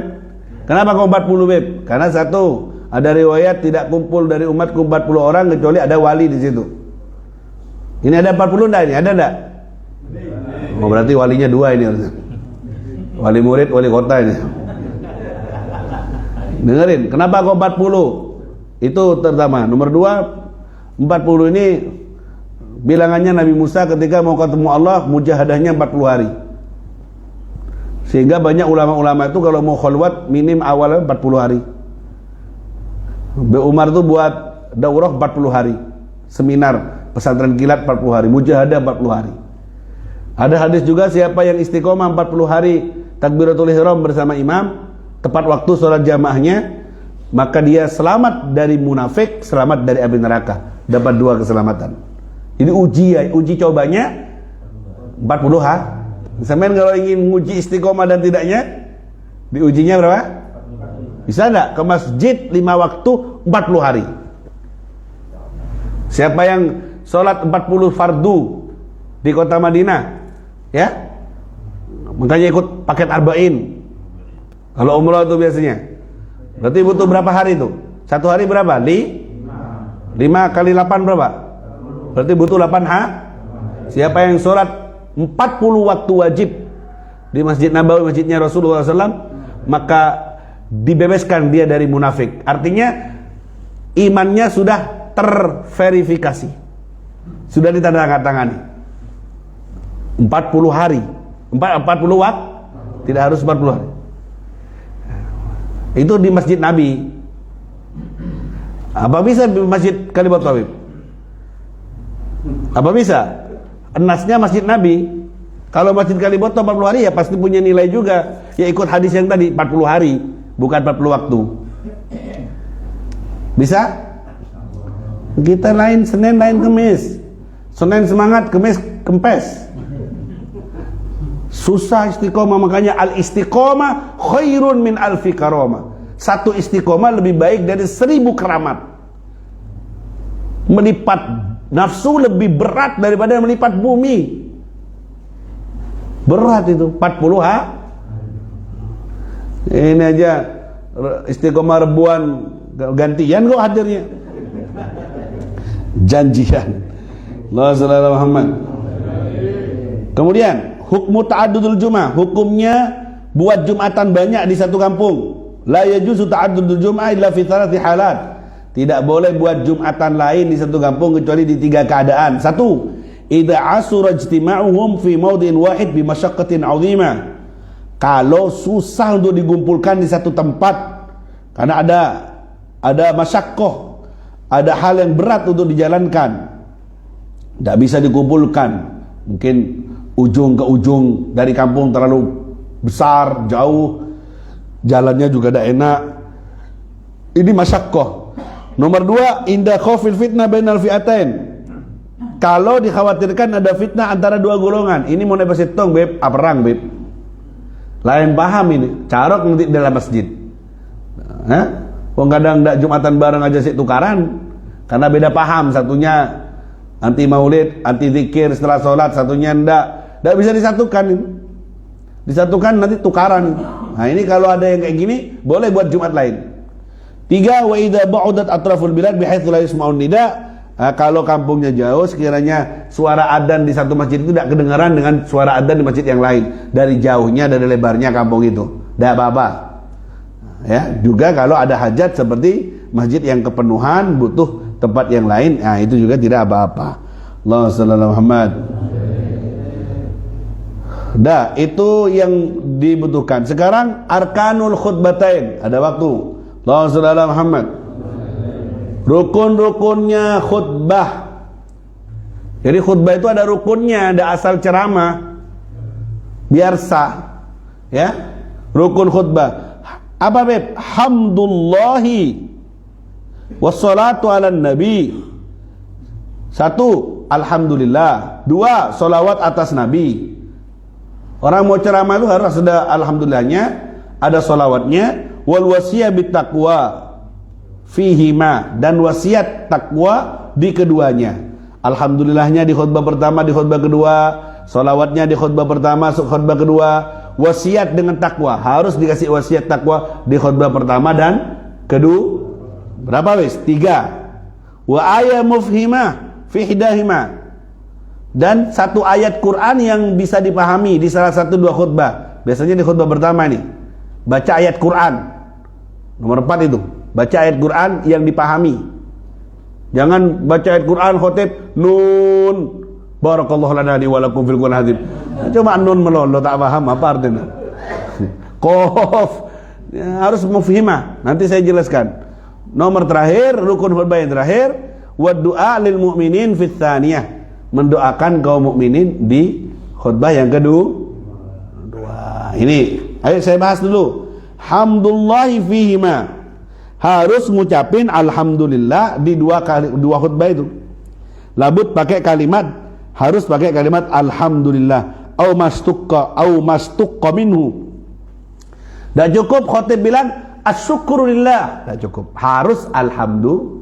Kenapa kok 40 Beb? Karena satu, ada riwayat tidak kumpul dari umatku 40 orang kecuali ada wali di situ. Ini ada 40 enggak ini? Ada enggak? Oh, berarti walinya 2 ini harusnya. Wali murid, wali kota ini. Dengerin, kenapa kok 40? Itu pertama. Nomor 2, 40 ini bilangannya Nabi Musa ketika mau ketemu Allah, mujahadahnya 40 hari. Sehingga banyak ulama-ulama itu kalau mau khalwat minim awalnya 40 hari. Umar itu buat daurah 40 hari. Seminar pesantren kilat 40 hari, mujahadah 40 hari. Ada hadis juga siapa yang istiqomah 40 hari takbiratul ihram bersama imam, tepat waktu sholat jamaahnya, maka dia selamat dari munafik, selamat dari api neraka, dapat 2 keselamatan. Ini uji cobanya 40 hari. Sampean kalau ingin menguji istiqomah dan tidaknya, diujinya berapa? Bisa enggak ke masjid 5 waktu 40 hari? Siapa yang sholat 40 fardu di kota Madinah, ya, makanya ikut paket arba'in. Kalau umrah itu biasanya, berarti butuh berapa hari itu? 1 hari berapa? 5 kali 8 berapa? Berarti butuh 8 hari. Siapa yang sholat 40 waktu wajib di Masjid Nabawi, masjidnya Rasulullah SAW, maka dibebaskan dia dari munafik. Artinya imannya sudah terverifikasi, sudah ditandatangani. 40 hari, 40 waktu, tidak harus 40 hari. Itu di Masjid Nabi. Apa bisa di Masjid Kalimat Tawib? Apa bisa? Enasnya Masjid Nabi. Kalau Masjid Kalimat 40 hari ya pasti punya nilai juga. Ya ikut hadis yang tadi 40 hari, bukan 40 waktu. Bisa? Kita lain Senin, lain Kemis. Senin semangat, Kemis kempes. Susah istiqomah, makanya al-istiqomah khairun min alfi karamah. Satu istiqomah lebih baik dari 1000 keramat. Melipat nafsu lebih berat daripada melipat bumi. Berat itu 40 hari. Ini aja istiqomah ribuan gantian kok hadirnya. Janjian. Allahumma shalli ala Muhammad. Kemudian hukmu ta'addudul jum'ah, hukumnya buat jumatan banyak di satu kampung. La yajuzu ta'addudul jum'ah illa fi thalathi halat. Tidak boleh buat jumatan lain di satu kampung kecuali di 3 keadaan. 1, idza asura ijtima'uhum fi mawdin wahid bi masyaqqatin 'azimah. Kalau susah untuk dikumpulkan di satu tempat karena ada masyaqqah, ada hal yang berat untuk dijalankan, tidak bisa dikumpulkan, mungkin ujung ke ujung dari kampung terlalu besar, jauh, jalannya juga tidak enak, ini masyaqqah. Nomor 2, inda khaufil fitnah bainal fi'atain. Kalau dikhawatirkan ada fitnah antara 2 golongan, ini mau nebas tong beb, perang beb, lain paham ini, carok nanti dalam masjid. Kadang ndak jumatan bareng aja sih tukaran, karena beda paham, satunya anti maulid, anti zikir setelah sholat, satunya ndak bisa disatukan. Disatukan nanti tukaran. Nah ini kalau ada yang kayak gini, boleh buat Jumat lain. 3, wa idza ba'udat atraful bilad bihaitsu la yasma'un nida. Kalau kampungnya jauh, sekiranya suara adzan di satu masjid itu tidak kedengaran dengan suara adzan di masjid yang lain, dari jauhnya, dari lebarnya kampung itu, tidak apa-apa. Ya, juga kalau ada hajat seperti masjid yang kepenuhan butuh tempat yang lain, nah itu juga tidak apa-apa. Allahumma shalli ala Muhammad. Dah, itu yang dibutuhkan. Sekarang arkanul khutbatain, ada waktu. Allahumma shalli ala Muhammad. Rukun-rukunnya khutbah. Jadi khutbah itu ada rukunnya, ada asal ceramah biar sah. Ya, rukun khutbah. Apa beb? Hamdulillahi wassalatu ala nabi. 1, alhamdulillah. 2, sholawat atas nabi. Orang mau ceramah itu harus ada alhamdulillahnya, ada sholawatnya, wal wasiyah bit taqwa fihima, dan wasiat takwa di keduanya. Alhamdulillahnya di khutbah pertama, di khutbah kedua, sholawatnya di khutbah pertama, khutbah kedua, wasiat dengan takwa, harus dikasih wasiat takwa di khutbah pertama dan kedua. Berapa wis? 3. Wa ayat mufhimah fi hidahima, dan 1 ayat Quran yang bisa dipahami di salah satu 2 khutbah. Biasanya di khutbah pertama nih baca ayat Quran. Nomor 4 itu baca ayat Quran yang dipahami. Jangan baca ayat Quran khotib nun barakallahu lana wa lakum fil Qur'an azim. Cuma nun melolo tak paham apa artinya. Qaf harus mufhimah. Nanti saya jelaskan. Nomor terakhir, rukun khutbah yang terakhir, wa du'a lil mu'minin fit tsaniyah, mendoakan kaum mukminin di khutbah yang kedua. Ini ayo saya bahas dulu. Hamdulillahi fihima, harus ngucapin alhamdulillah di 2 khutbah itu. Labut pakai kalimat, harus pakai kalimat alhamdulillah au mastukka minhu. Tidak cukup khotib bilang asyukurulillah, tidak cukup, harus alhamdulillah.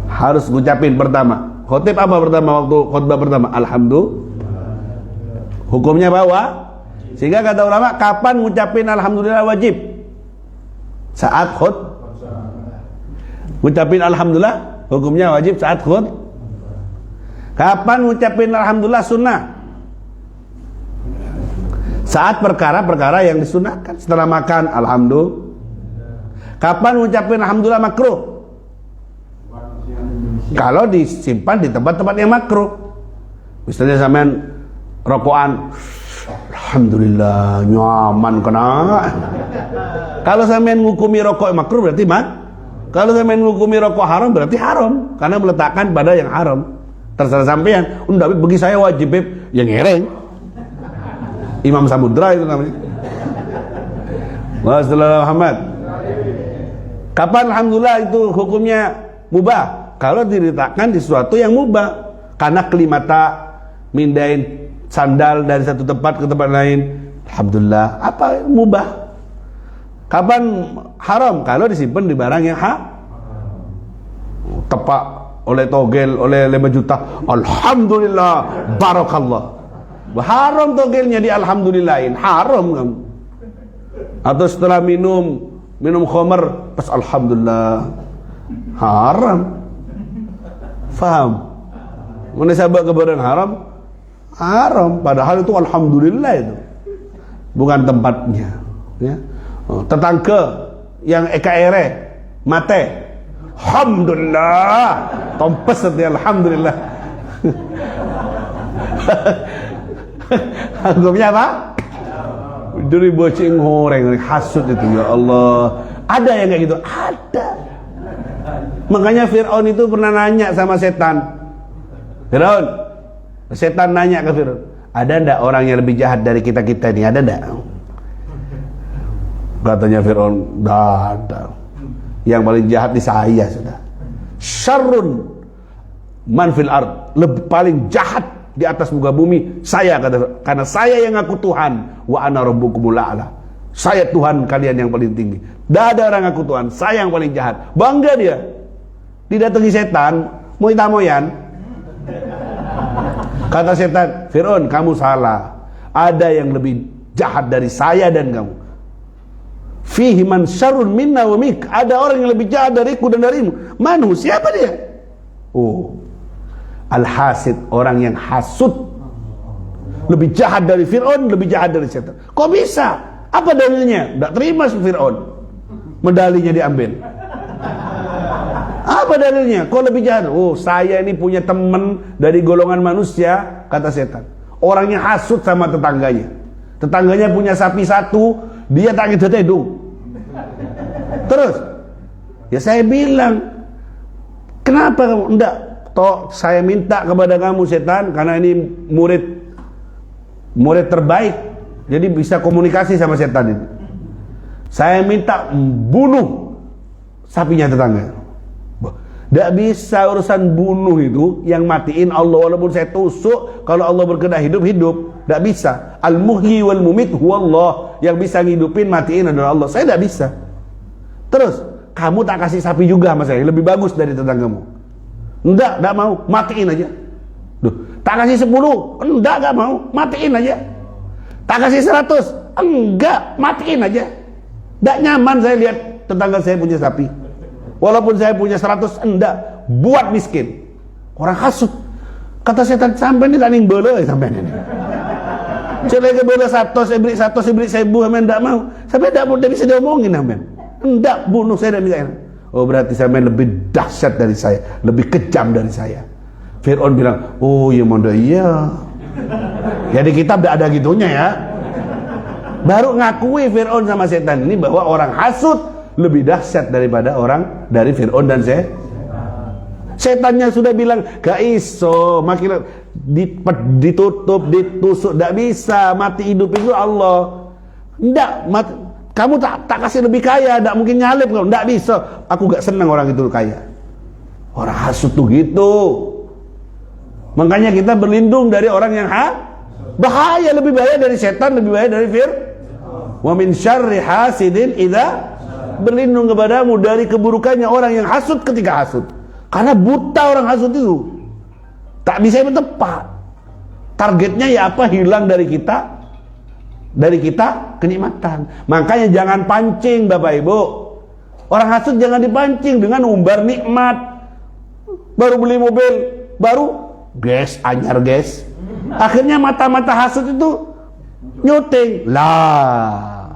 Harus ngucapin pertama. Khotib apa pertama waktu khutbah pertama? Alhamdulillah. Hukumnya bahwa, sehingga kata ulama, kapan ngucapin alhamdulillah wajib? Saat ngucapin alhamdulillah hukumnya wajib saat khut. Kapan ngucapin alhamdulillah sunnah? Saat perkara-perkara yang disunahkan. Setelah makan alhamdulillah. Kapan ngucapin alhamdulillah makruh? Kalau disimpan di tempat-tempat yang makruh. Misalnya sampean rokokan, alhamdulillah nyaman kena. Kalau sampean ngukumi rokok makruh berarti kalau sampean ngukumi rokok haram berarti haram, karena meletakkan pada yang haram. Terserah sampean. Tapi bagi saya wajib yang ngereng. Imam Samudra itu namanya. Wassalamualaikum Muhammad. Kapan alhamdulillah itu hukumnya mubah? Kalau diletakkan di sesuatu yang mubah, karena kelimata mindain sandal dari satu tempat ke tempat lain, alhamdulillah, apa mubah. Kapan haram? Kalau disimpan di barang yang tepak oleh togel, oleh 5 juta, alhamdulillah, barakallah. Haram togelnya di alhamdulillahin, haram kamu. Atau setelah minum minum khamar pas alhamdulillah haram. Faham? Menisabak kepada haram, haram. Padahal itu alhamdulillah itu bukan tempatnya. Ya. Tetangga yang ere mate, alhamdulillah, tompes setia alhamdulillah. Hukumnya apa? Dari bocing goreng, hasut itu, ya Allah. Ada yang kayak gitu? Ada. Makanya Fir'aun itu pernah nanya sama setan. Fir'aun, setan nanya ke Fir'aun, ada ndak orang yang lebih jahat dari kita-kita ini? Ada ndak? Katanya Fir'aun, ndak ada. Yang paling jahat di saya sudah. Syarrun man fil ard, lebih paling jahat di atas muka bumi saya, kata Fir'aun, karena saya yang ngaku Tuhan. Wa ana rabbukumul a'la, saya Tuhan kalian yang paling tinggi. Tidak ada orang ngaku Tuhan, saya yang paling jahat. Bangga dia. Didatangi setan, moyan. Kata setan, Fir'aun, kamu salah. Ada yang lebih jahat dari saya dan kamu. Fihi man syarrun minna wa mik, ada orang yang lebih jahat dariku dan darimu. Manu, siapa dia? Oh, al-hasid, orang yang hasud. Lebih jahat dari Fir'aun, lebih jahat dari setan. Kok bisa? Apa dalilnya? Tidak terima Fir'aun, medalinya diambil. Apa dalilnya? Kok lebih jahat? Oh, saya ini punya teman dari golongan manusia, kata setan. Orangnya hasud sama tetangganya. Tetangganya punya sapi satu, dia tak gitu hidung. Terus, ya saya bilang, kenapa kamu? Enggak, toh saya minta kepada kamu setan, karena ini murid terbaik, jadi bisa komunikasi sama setan ini. Saya minta bunuh sapinya tetangga. Tidak bisa urusan bunuh itu, yang matiin Allah, walaupun saya tusuk, kalau Allah berkehendak hidup. Tidak bisa. Al-muhyi wal mumit huwa Allah, yang bisa ngidupin matiin adalah Allah. Saya tidak bisa. Terus kamu tak kasih sapi juga sama saya, lebih bagus dari tetanggamu. Tidak mau, matiin aja. Duh, tak kasih 10, enggak mau, matiin aja. Tak kasih 100, enggak, matiin aja. Tidak nyaman saya lihat tetangga saya punya sapi. Walaupun saya punya 100, enggak, buat miskin. Orang hasut. Kata setan, sampai ini tak ning bela sampai ini. Celaka bela 100, ibrik 100, ibrik 1000, sampai enggak mau. Sampai enggak bisa diomongin sampai. Enggak, bunuh saya dan bisa. Oh, berarti sampai lebih dahsyat dari saya, lebih kejam dari saya. Fir'aun bilang, oh iya mondo iya. Ya di kitab tidak ada gitunya ya. Baru ngakui Fir'aun sama setan ini bahwa orang hasut lebih dahsyat daripada orang dari Fir'aun dan setannya sudah bilang gak iso, makin ditutup, ditusuk, tidak bisa, mati hidup itu Allah. Tidak, kamu tak kasih lebih kaya, tidak mungkin nyalip kamu, tidak bisa. Aku gak senang orang itu kaya. Orang hasut tuh gitu. Makanya kita berlindung dari orang yang bahaya, lebih bahaya dari setan, lebih bahaya dari wa min syarri hasidin idza, berlindung kepadamu dari keburukannya orang yang hasud ketika hasud. Karena buta orang hasud itu, tak bisa tepat. Targetnya ya apa? Hilang dari kita kenikmatan. Makanya jangan pancing Bapak Ibu. Orang hasud jangan dipancing dengan umbar nikmat. Baru beli mobil baru, guys, anyar guys. Akhirnya mata-mata hasud itu nyuting lah,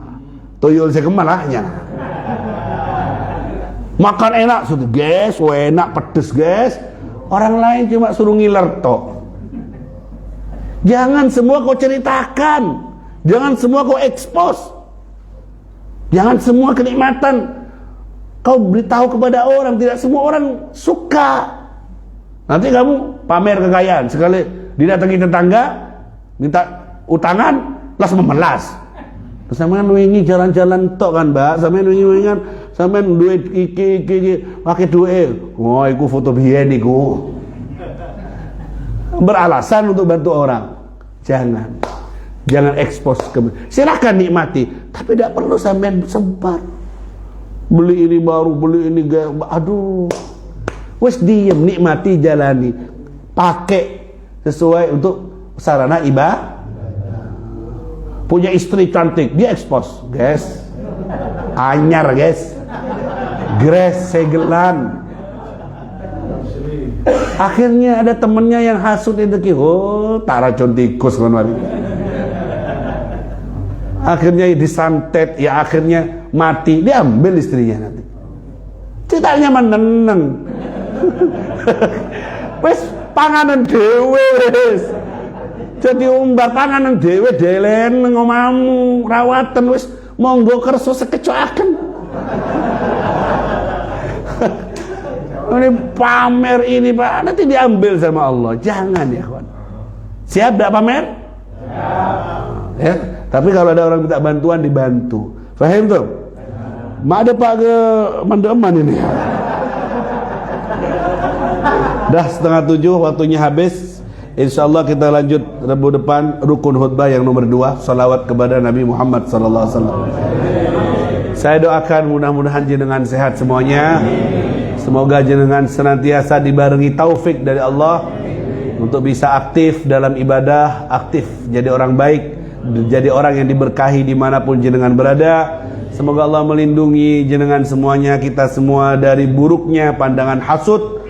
tuyul sekemalahnya. Makan enak sudah guys, enak pedes guys. Orang lain cuma suruh ngiler tok. Jangan semua kau ceritakan, jangan semua kau expose, jangan semua kenikmatan kau beritahu kepada orang. Tidak semua orang suka. Nanti kamu pamer kekayaan, sekali didatangi tetangga minta utangan langsung memelas. Terus sampean wingi jalan-jalan tok kan, Mbak. Sampean wingi kan sampean duit iki pakai duit. Oh, iku foto biyen iku. Beralasan untuk bantu orang. Jangan ekspos. Silakan nikmati, tapi tidak perlu sampean sebar. Beli ini baru, beli ini aduh. Wes diem, nikmati, jalani. Pakai sesuai untuk sarana ibadah. Punya istri cantik, dia ekspos, guys. Anyar guys, gres segelan. Akhirnya ada temennya yang hasut itu ki, oh tak racun tikus kan wali. Akhirnya disantet, ya akhirnya mati, diambil istrinya nanti. Ceritanya menenang. Wes panganan dewe wes. Jadi umbar panganan dewe delen ngomamu rawatan wes monggo kerso sekecoaken. Ini pamer ini Pak, nanti diambil sama Allah. Jangan ya kawan. Siap tidak pamer? Ya. Tapi kalau ada orang minta bantuan dibantu. Fahim tuh? Mak ada Pak ke mandeman ini. Dah 6:30 waktunya habis. Insyaallah kita lanjut Rabu depan rukun khutbah yang nomor 2, salawat kepada Nabi Muhammad sallallahu alaihi wasallam. Saya doakan mudah-mudahan jenengan sehat semuanya. Semoga jenengan senantiasa dibarengi taufik dari Allah untuk bisa aktif dalam ibadah, aktif jadi orang baik, jadi orang yang diberkahi dimanapun jenengan berada. Semoga Allah melindungi jenengan semuanya, kita semua dari buruknya pandangan hasud.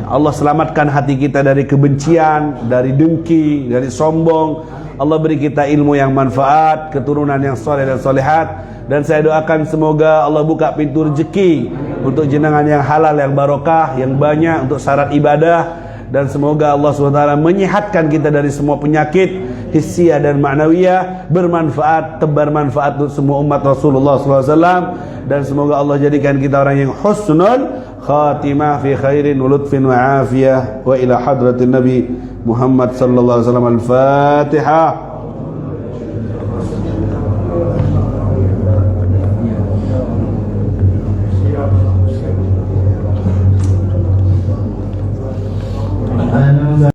Allah selamatkan hati kita dari kebencian, dari dengki, dari sombong. Allah beri kita ilmu yang manfaat, keturunan yang soleh dan solehat. Dan saya doakan semoga Allah buka pintu rezeki untuk jenengan yang halal, yang barokah, yang banyak untuk syarat ibadah. Dan semoga Allah SWT menyehatkan kita dari semua penyakit hissiyah dan ma'nawiyah, bermanfaat, tebar manfaat untuk semua umat Rasulullah SAW. Dan semoga Allah jadikan kita orang yang husnul khatimah fi khairin wa lutfin wa afiyah wa ila hadratin Nabi Muhammad sallallahu alaihi wasallam. Al-Fatihah.